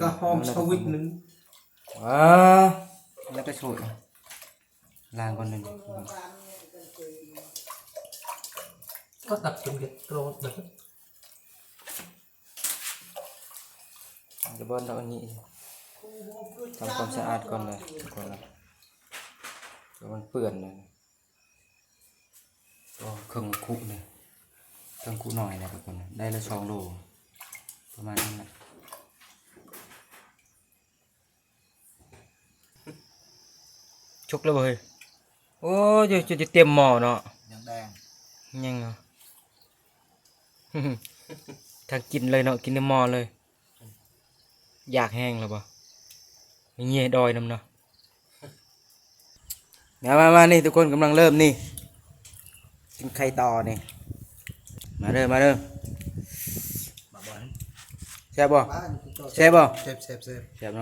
ก็หอมสวิตนึงแล้วก็โชยล้างก่อนหนึ่ง ก็ตักเป็นเกล็ดโกรธแบบ จะบอนเราอันนี้ทำความสะอาดก่อนเลยก่อนนะเดี๋ยวมันเปื่อนเลยก็เครื่องคุเลยเครื่องคุหน่อยนะทุกคนได้ละ2 โลประมาณนั้นแหละชุกแล้วเว้ยโอ้ยจะเตรียมหม้อเนาะ ยังแดง ยังเนาะ ถ้ากินเลยเนาะกินในหม้อเลยอยากแห้งแล้วปะไม่เงี้ยดอยน้ำเนาะมานี่ทุกคนกำลังเริ่มนี่กินไข่ต่อนี่มาเริ่มมาบ่อย แซ่บบ่แซ่บบ่ เซฟ แซ่บเนาะ